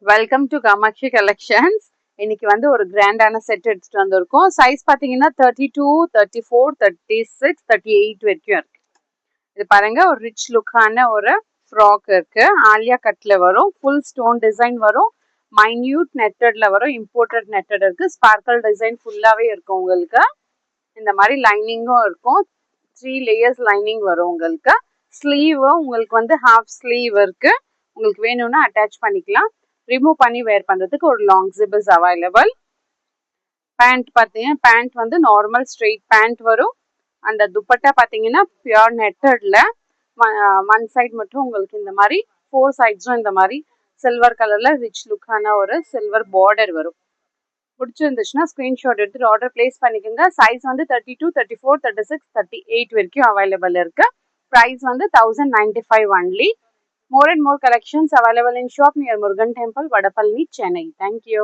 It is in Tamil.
Welcome to Kamakshi collections. இன்னைக்கு வந்து ஒரு கிராண்டான செட் எடுத்துட்டு வந்திருக்கோம். சைஸ் பார்த்தீங்கன்னா 32, 34, 36, 38 வரைக்கும் இருக்கு. இது பாருங்க, ஒரு ரிச் லுக்கான ஒரு ஃப்ராக் இருக்கு. ஆலியா கட்ல வரும், ஃபுல் ஸ்டோன் டிசைன் வரும், மைன்யூட் நெட்டட்ல வரும், இம்போர்ட்டட் நெட்டட் இருக்கு, ஸ்பார்க்கல் டிசைன் ஃபுல்லாவே இருக்கும். உங்களுக்கு இந்த மாதிரி லைனிங்கும் இருக்கும், 3 லேயர்ஸ் லைனிங் வரும். உங்களுக்கு ஸ்லீவ் உங்களுக்கு வந்து ஹாஃப் ஸ்லீவ் இருக்கு. உங்களுக்கு வேணும்னா அட்டாச் பண்ணிக்கலாம். ரிமூவ் பண்ணி வேர் பண்ணுறதுக்கு ஒரு long zip is available. Pant பார்த்தீங்கன்னா பேண்ட் வந்து நார்மல் ஸ்ட்ரெயிட் பேண்ட் வரும். அந்த துப்பட்டா பார்த்தீங்கன்னா பியூர் நெட்டட்ல ஒன் சைட் மட்டும் உங்களுக்கு இந்த மாதிரி 4 சைட்ஸும் இந்த மாதிரி சில்வர் கலர்ல ரிச் லுக்கான ஒரு சில்வர் பார்டர் வரும். பிடிச்சிருந்துச்சுன்னா ஸ்க்ரீன்ஷாட் எடுத்துட்டு ஆர்டர் பிளேஸ் பண்ணிக்கோங்க. சைஸ் வந்து 32, 34, 36, 38 வரைக்கும் அவைலபிள் இருக்கு. ப்ரைஸ் வந்து 1095 only. More and more collections available in shop near Murugan Temple, Vadapalli, Chennai. Thank you.